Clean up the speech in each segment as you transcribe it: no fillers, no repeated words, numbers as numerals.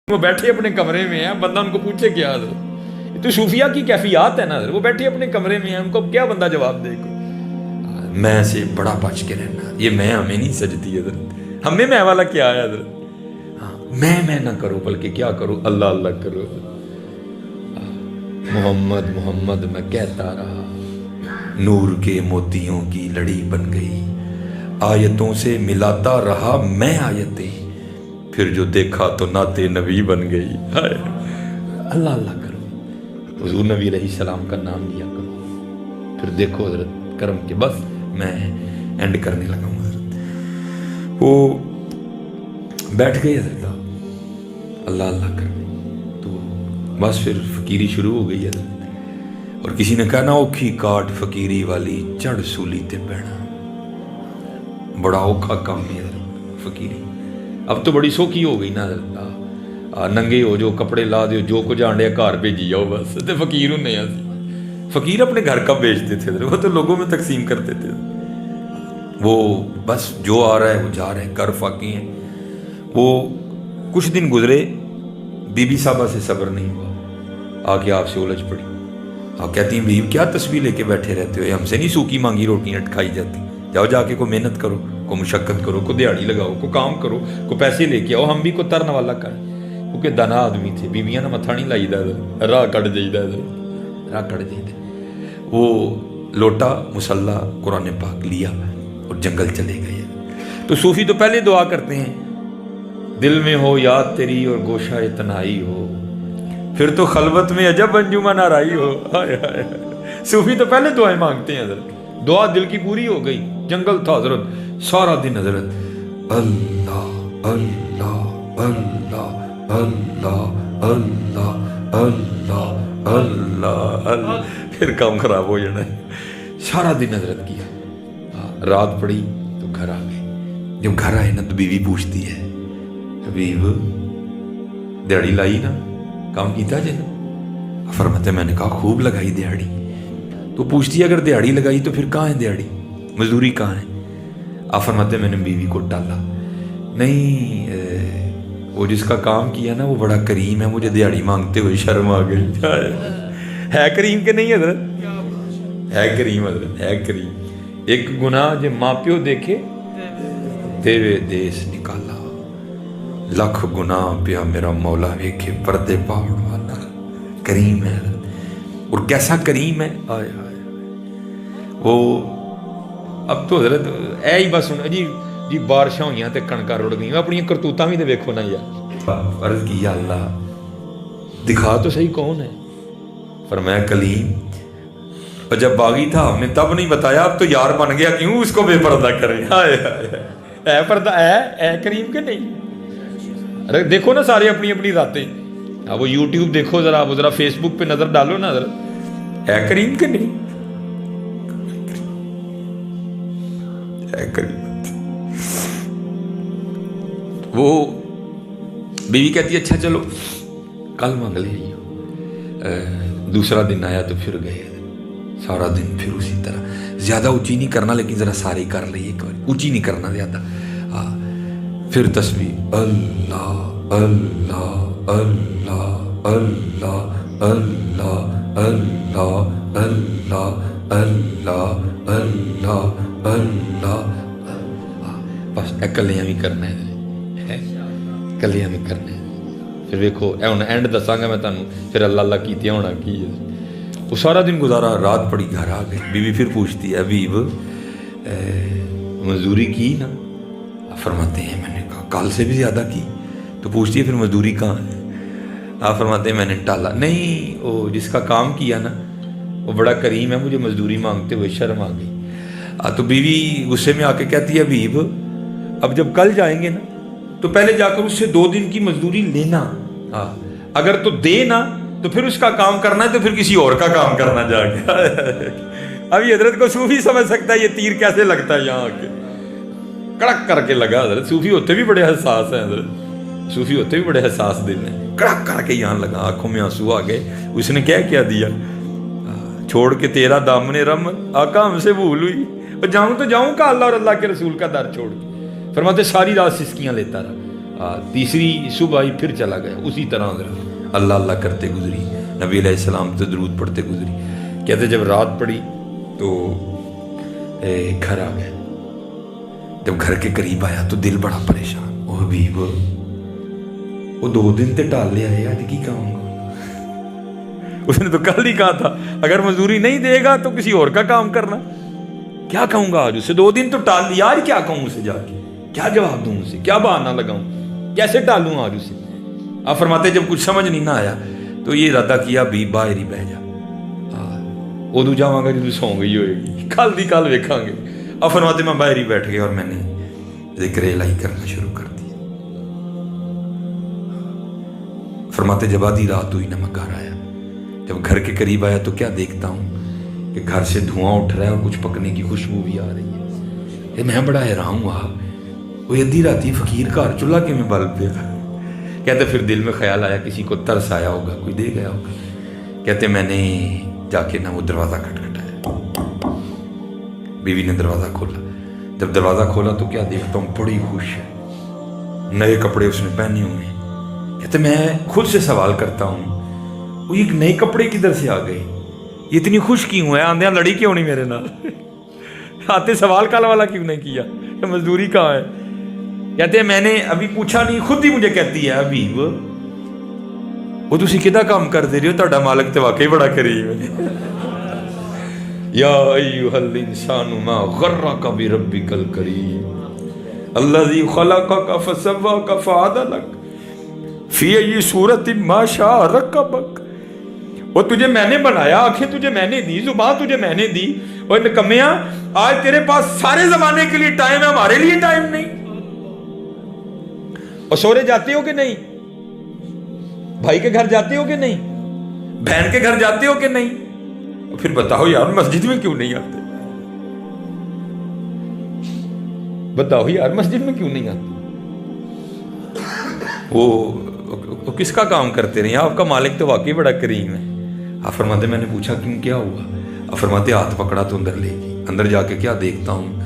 وہ بیٹھے اپنے کمرے میں ہیں, بندہ ان کو پوچھے کیا حضرت, تو صوفیہ کی کیفیات ہے نا حضرت, وہ بیٹھے اپنے کمرے میں ہیں, ان کو کیا بندہ جواب دے گا. میں سے بڑا بچ کے رہنا, یہ میں ہمیں نہیں سجتی حضرت, ہمیں میں والا کیا ہے حضرت. ہاں میں نہ کرو بلکہ کیا کرو, اللہ اللہ کرو. محمد محمد میں کہتا رہا, نور کے موتیوں کی لڑی بن گئی, آیتوں سے ملاتا رہا میں آیتیں, پھر جو دیکھا تو نعت نبی بن گئی. اللہ اللہ کرو, حضور نبی علیہ السلام کا نام لیا کرو, پھر دیکھو حضرت کرم کے. بس میں اینڈ کرنے لگا ہوں حضرت. وہ بیٹھ گئے حضرت, اللہ اللہ کر, تو بس پھر فقیری شروع ہو گئی حضرت. اور کسی نے کہا نا اوکھی کاٹ فقیری والی چڑھ سولی تے بہنا, بڑا اوکھا کام ہے حضرت فقیری. اب تو بڑی سوکھی ہو گئی نا حضرت, ننگے ہو جو کپڑے لا دیو, جو کچھ آنڈے گھر بھیجی جاؤ بس. تے فقیر ہونے سی, فقیر اپنے گھر کا بیچتے تھے, وہ تو لوگوں میں تقسیم کرتے تھے. وہ بس جو آ رہا ہے وہ جا رہا ہے, کر فاقی ہیں. وہ کچھ دن گزرے, بی بی صاحبہ سے صبر نہیں ہوا, آ کے آپ سے الجھ پڑی. آپ کہتی ہیں بیوی کیا تسبیح لے کے بیٹھے رہتے ہو, ہم سے نہیں سوکھی مانگی روٹیاں کھائی جاتی, جاؤ جا کے کوئی محنت کرو, کوئی مشقت کرو, کوئی دیہڑی لگاؤ, کوئی کام کرو, کوئی پیسے لے کے آؤ, ہم بھی کوئی ترن والا کریں. کیونکہ دانا آدمی تھے, بیویاں نہ متھا نہیں لائی دا, راہ کٹ جائی دا, راہ کٹ جائی دا. وہ لوٹا مسلح قرآن پاک لیا اور جنگل چلے گئے. تو صوفی تو پہلے دعا کرتے ہیں, دل میں ہو یاد تیری اور گوشہ تنہائی ہو, پھر تو خلوت میں عجب انجمن آرائی ہو. صوفی تو پہلے دعائیں مانگتے ہیں حضرت. دعا دل کی پوری ہو گئی, جنگل تھا حضرت, سارا دن حضرت اللہ اللہ اللہ اللہ اللہ اللہ اللہ اللہ. پھر کام خراب ہو جانا ہے. سارا دن حضرت کیا, رات پڑی تو گھر آ گئے. جب گھر آئے نا تو بیوی پوچھتی ہے, حبیب دیہڑی لائی نا, کام کیتا جی نا. فرماتے میں نے کہا خوب لگائی دیہڑی. تو پوچھتی ہے اگر دیہڑی لگائی تو پھر کہاں ہے دیہڑی, مزدوری کہاں ہے. آپ فرماتے میں نے بیوی کو ٹالا, نہیں وہ جس کا کام کیا نا وہ بڑا کریم ہے, مجھے دیہڑی مانگتے ہوئے شرم آ گئی. ہے کریم کہ نہیں حضرت, ہے کریم حضرت, ہے کریم. ایک گناہ جو ماں پیو دیکھے دیوے دیس نکالا, لکھ گناہ پیا میرا مولا ویکھے پردے پاڑ والا. کریم ہے حضرت, اور کیسا کریم ہے. آئے آئے وہ اب تو حضرت اے ہی بس ہوں جی بارشاں ہوئیاں تے کڑکاں رڑ گئیں, اپنی کرتوتاں بھی تے ویکھو نا یار. عرض کی یا اللہ دکھا تو صحیح کون ہے. فرمایا کلیم, اور جب باغی تھا ہم نے تب نہیں بتایا, اب تو یار بن گیا کیوں اس کو بے پردہ کریں. اے پردہ اے کریم کہ نہیں. ارے دیکھو نا سارے اپنی اپنی راتیں, وہ یوٹیوب دیکھو ذرا, وہ ذرا فیس بک پہ نظر ڈالو نا ذرا, اے کریم کہ نہیں. اے کریم. وہ بیوی کہتی ہے اچھا چلو کل مانگ لے. دوسرا دن آیا تو پھر گئے, سارا دن پھر اسی طرح. زیادہ اونچی نہیں کرنا لیکن ذرا ساری کر لی ایک بار, اونچی نہیں کرنا زیادہ. پھر تسبیح اللہ اللہ اللہ اللہ اللہ اللہ اللہ اللہ اللہ اللہ. بس کلیاں بھی کرنا ہے, کلیاں بھی کرنا ہے. پھر ویکھو اے ہن اینڈ دساں گا میں تانوں, پھر اللہ اللہ کیتیا ہونا کی ہے. وہ سارا دن گزارا, رات پڑی, گھر آ گئے. بیوی پھر پوچھتی ہے حبیب مزدوری کی نا. فرماتے ہیں میں نے کہا کل سے بھی زیادہ کی. تو پوچھتی ہے پھر مزدوری کہاں ہے. آپ فرماتے ہیں میں نے ٹالا, نہیں وہ جس کا کام کیا نا وہ بڑا کریم ہے, مجھے مزدوری مانگتے ہوئے شرم آ گئی. تو بیوی غصے میں آ کے کہتی ہے حبیب اب جب کل جائیں گے نا تو پہلے جا کر اس سے 2 دن کی مزدوری لینا, اگر تو دے نا تو پھر اس کا کام کرنا ہے, تو پھر کسی اور کا کام کرنا جا کے. اب یہ حضرت کو صوفی سمجھ سکتا ہے یہ تیر کیسے لگتا ہے یہاں کے, کڑک کر کے لگا. حضرت صوفی ہوتے بھی بڑے حساس ہیں, حضرت صوفی ہوتے بھی بڑے حساس دل ہیں. کڑک کر کے یہاں لگا, آنکھوں میں آنسو آ گئے. اس نے کیا دیا, چھوڑ کے تیرا دامن رم آقا ہم سے بھول ہوئی, اور جاؤں تو جاؤں کا اللہ اور اللہ کے رسول کا در چھوڑ کے. فرماتے ساری رات سسکیاں لیتا رہا, تیسری صبح آئی پھر چلا گیا اسی طرح حضرت اللہ اللہ کرتے گزری، نبی علیہ السلام تو درود پڑھتے گزری۔ کہتے جب رات پڑی تو گھر آ گیا، جب گھر کے قریب آیا تو دل بڑا پریشان، وہ حبیب وہ 2 دن تے ٹال لیا ہے، آج کی کہوں گا؟ اس نے تو کل ہی کہا تھا اگر مزدوری نہیں دے گا تو کسی اور کا کام کرنا، کیا کہوں گا آج اسے؟ 2 دن تو ٹال لیا، آج کیا کہوں اسے؟ جا کے کیا جواب دوں اسے؟ کیا بہانہ لگاؤں؟ کیسے ٹالوں آج اسے؟ آپ فرماتے جب کچھ سمجھ نہیں نہ آیا تو یہ ارادہ کیا بھی باہر ہی بہ جا، ادو جاواں گا جدوں سو گئی ہوئے گی، کل دی کل ویکھاں گے۔ آپ فرماتے میں باہر ہی بیٹھ گیا اور میں نے ذکر الہی کرنا شروع کر دیا۔ فرماتے جب آدھی رات ہوئی نہ میں گھر آیا، جب گھر کے قریب آیا تو کیا دیکھتا ہوں کہ گھر سے دھواں اٹھ رہا ہے اور کچھ پکنے کی خوشبو بھی آ رہی ہے۔ میں بڑا حیران ہوا، وہ ادھی راتی فقیر گھر چولہا کے میں بل پیا۔ کہتے پھر دل میں خیال آیا کسی کو ترس آیا ہوگا، کوئی دے گیا ہوگا۔ کہتے میں نے جا کے نہ وہ دروازہ کھٹکھٹایا، بیوی نے دروازہ کھولا، جب دروازہ کھولا تو کیا دیکھتا ہوں بڑی خوش ہے، نئے کپڑے اس نے پہنے ہوئے ہیں۔ کہتے میں خود سے سوال کرتا ہوں وہ یہ نئے کپڑے کدھر سے آ گئے، یہ اتنی خوش کیوں ہے؟ آندیاں لڑی کیوں نہیں میرے نال؟ آتے سوال کال والا کیوں نہیں کیا؟ مزدوری کہاں ہے؟ کہتے ہیں میں نے ابھی پوچھا نہیں، خود ہی مجھے کہتی ہے حبیب وہ تسی کدا کام کر دے رہے ہو، تہاڈا مالک تے واقعی بڑا کریم ہے۔ یا ایھا الانسان ما غرک بربک الکریم الذی خلقک فسواک فعدلک فی ای صورت ما شاء رکبک۔ وہ تجھے میں نے بنایا، آنکھیں تجھے میں نے دی، زبان تجھے میں نے دی، اور نکمیاں آج تیرے پاس سارے زمانے کے لیے ٹائم ہے، ہمارے لیے ٹائم نہیں۔ اور سورے جاتے ہو کہ نہیں؟ بھائی کے گھر جاتے ہو کہ نہیں؟ بہن کے گھر جاتے ہو کہ نہیں؟ پھر بتاؤ یار مسجد میں کیوں نہیں آتے؟ بتاؤ یار مسجد میں کیوں نہیں آتے؟ وہ کس کا کام کرتے رہے؟ آپ کا مالک تو واقعی بڑا کریم ہے۔ آپ فرماتے میں نے پوچھا کیوں، کیا ہوا؟ آپ فرماتے ہاتھ پکڑا تو اندر لے گئی، اندر جا کے کیا دیکھتا ہوں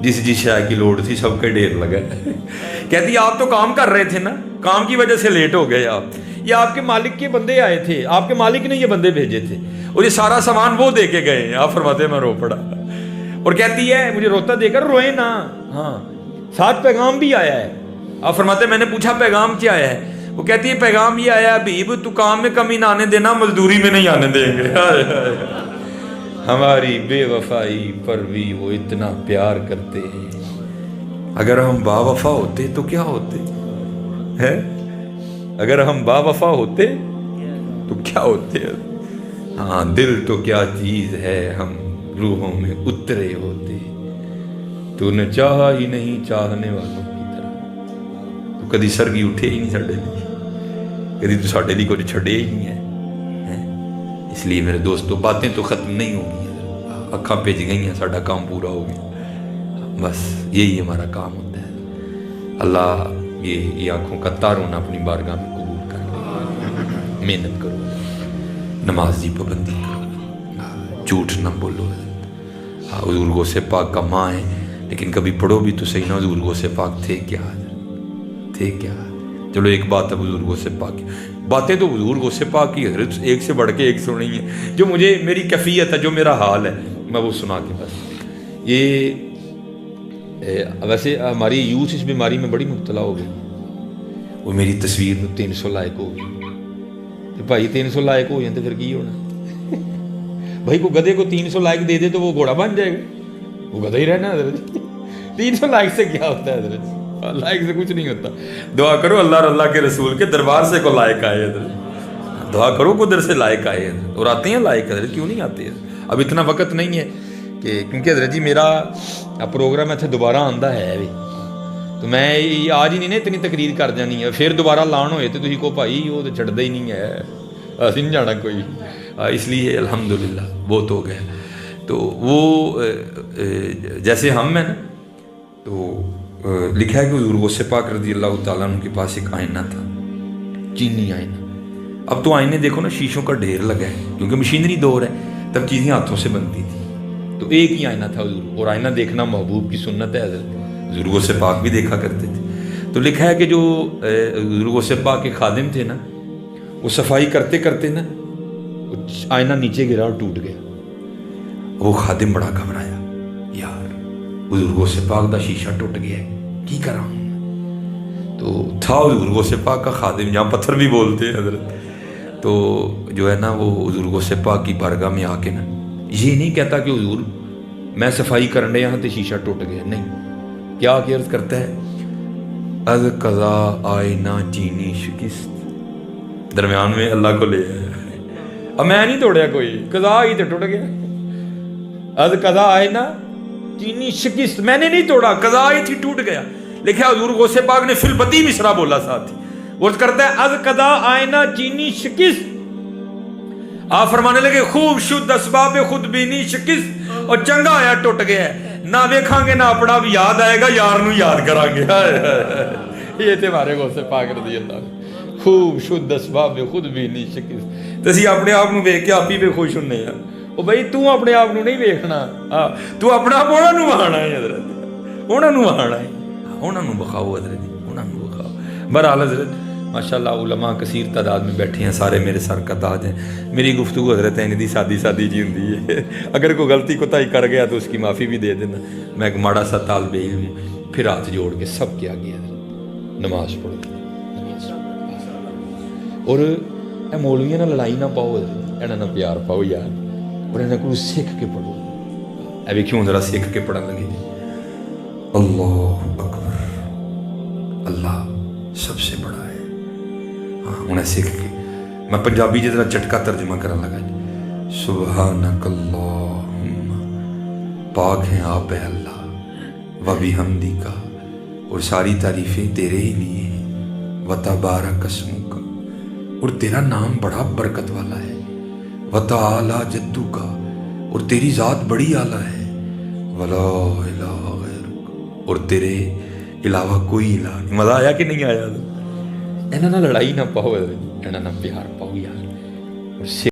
جس شے کی لوڑ تھی سب کے ڈھیر لگا۔ کہتی آپ تو کام کر رہے تھے نا، کام کی وجہ سے لیٹ ہو گئے آپ، یہ آپ کے مالک کے بندے آئے تھے، آپ کے مالک نے یہ بندے بھیجے تھے اور یہ سارا سامان وہ دے کے گئے ہیں۔ آپ فرماتے میں رو پڑا، اور کہتی ہے مجھے روتا دے کر روئے نا، ہاں ساتھ پیغام بھی آیا ہے۔ آپ فرماتے میں نے پوچھا پیغام کیا آیا ہے؟ وہ کہتی ہے پیغام یہ آیا حبیب تو کام میں کمی نہ آنے دینا، مزدوری میں نہیں آنے دیں گے۔ ہماری بے وفائی پر بھی وہ اتنا پیار کرتے ہیں، اگر ہم با وفا ہوتے تو کیا ہوتے ہے؟ اگر ہم با وفا ہوتے تو کیا ہوتے؟ ہاں دل تو کیا چیز ہے، ہم روحوں میں اترے ہوتے، تو نے چاہا ہی نہیں چاہنے والوں کی طرح، تو کدی سرگی اٹھے ہی نہیں ساڈے لیے، کدی تو ساڈے لیے کچھ چھڑے ہی نہیں ہے۔ اس لیے میرے دوستو باتیں تو ختم نہیں ہو گئی، اکھاں پیچ گئی ہیں، ساڈا کام پورا ہو گیا، بس یہی ہمارا کام ہوتا ہے۔ اللہ یہ آنکھوں کا تارونا اپنی بارگاہ میں قبول کر لے۔ محنت کرو، نماز کی پابندی کرو، جھوٹ نہ بولو۔ حضور غوث پاک کا ماں ہے، لیکن کبھی پڑھو بھی تو صحیح نا حضور غوث پاک تھے کیا، تھے کیا؟ چلو ایک بات اب حضور غوث پاک کی باتیں تو حضور غوث پاک کی حضرت ایک سے بڑھ کے ایک سنی ہیں، جو مجھے میری کیفیت ہے، جو میرا حال ہے میں وہ سنا کے بس۔ یہ ویسے ہماری یوتھ اس بیماری میں بڑی مبتلا ہو گئی، وہ میری تصویر میں 300 لائک ہو گئی، بھائی 300 لائک ہو جائیں تو پھر کی ہونا؟ بھائی کو گدھے کو 300 لائک دے دے تو وہ گھوڑا بن جائے گا، وہ گدھا ہی رہنا حضرت۔ 300 لائک سے کیا ہوتا ہے حضرت؟ لائک سے کچھ نہیں ہوتا۔ دعا کرو اللہ کے رسول کے دربار سے کو لائک آئے حضرت، دعا کرو قدر سے لائک آئے حضرت، اور آتے ہیں لائک حضرت، کیوں نہیں آتے؟ اب اتنا وقت نہیں ہے کہ کیونکہ حضرت جی میرا پروگرام اتنے دوبارہ آندا ہے بھی، تو میں آج ہی نہیں نا اتنی تقریر کر جانی ہے، پھر دوبارہ لان ہوئے تو تھی کو بھائی وہ تو چھڑتا ہی نہیں ہے، اسی نہیں جانا کوئی، اس لیے الحمدللہ بہت ہو گیا۔ تو وہ جیسے ہم ہیں نا، تو لکھا ہے کہ حضور غوث پاک رضی اللہ تعالیٰ عنہ کے پاس ایک آئینہ تھا، چینی آئینہ۔ اب تو آئینے دیکھو نا شیشوں کا ڈھیر لگا ہے، کیونکہ مشینری دور ہے، تب چیزیں ہاتھوں سے بنتی تھی، تو ایک ہی آئینہ تھا حضور، اور آئینہ دیکھنا محبوب کی سنت ہے حضرت، حضور غوث پاک بھی دیکھا کرتے تھے۔ تو لکھا ہے کہ جو غوث پاک کے خادم تھے نا، وہ صفائی کرتے کرتے نا آئینہ نیچے گرا اور ٹوٹ گیا. وہ خادم بڑا گھبرایا، یار حضور غوث پاک دا شیشہ ٹوٹ گیا ہے، کی کرا ہوں. تو تھا حضور غوث پاک کا خادم، جہاں پتھر بھی بولتے ہیں حضرت، تو جو ہے نا وہ حضور غوث پاک کی بارگاہ میں آ کے نا یہ نہیں کہتا کہ حضور میں صفائی کرنے یہاں تے شیشہ ٹوٹ گیا، نہیں، کیا عرض کرتا ہے، از قضا آئینہ چینی شکست. درمیان میں اللہ کو لے آیا، اب میں نہیں توڑیا، کوئی قضا ہی تو ٹوٹ گیا. از قضا آئینہ چینی شکست، میں نے نہیں توڑا، قضا ہی تھی ٹوٹ گیا. لکھا حضور غوث پاک نے فی البدی مصرع بولا ساتھ ہی، وہ کرتا ہے از قضا آئینہ چینی شکست. آپ فرمانے لگے خوب شد اسباب خود بینی شکست، اور چنگا آیا ٹوٹ گیا ہے، نہ دیکھاں گے نہ اپنا بھی یاد آئے گا، یار نو یاد کران گے. یہ تھے ہمارے غوث پاک رضی اللہ عنہ، خوب شد اسباب خود بینی شکست. تو اسی اپنے آپ نو ویکھ کے آپ ہی پہ خوش ہونے ہیں. او بھائی تو اپنے آپ نو نہیں ویکھنا، تو اپنا آپ انہاں نو وہانا ہے حضرت، انہاں نو وہانا ہے، انہاں نو بخاؤ حضرت، انہاں نو بخاؤ. بہرحال حضرت ماشاءاللہ علماء کثیر تعداد میں بیٹھے ہیں، سارے میرے سر کا تاج ہیں. میری گفتگو حضرت ہے سادی سادی جی ہوندی ہے، اگر کوئی غلطی کوتاہی کر گیا تو اس کی معافی بھی دے دینا. میں ایک ماڑا سا طالب علم ہوں. پھر ہاتھ جوڑ کے سب کے آگے حضرت نماز پڑھو، اور اے مولویاں نہ لڑائی نہ پاؤ حضرت، انہاں نہ پیار پاؤ یار، اور انہاں کو سیکھ کے پڑھو. اے ویکھیوں ذرا سیکھ کے پڑھن لگے جی. اللہ اکبر، اللہ سب سے بڑا ہے. ہاں انہیں سیکھ کے میں پنجابی جتنا چٹکا ترجمہ کرنے لگا جی. سبحانک اللہم، پاک ہیں آپ ہے اللہ، و بحمدک، اور ساری تعریفیں تیرے ہی لیے ہیں، و تبارک اسمک، اور تیرا نام بڑا برکت والا ہے، و تعالی جدک، اور تیری ذات بڑی اعلیٰ ہے، ولا الہ غیرک، اور تیرے علاوہ کوئی الہ نہیں. مزہ آیا کہ نہیں آیا؟ انہاں نہ لڑائی نہ پاؤ، انہاں نہ پیار پاؤ یار. اور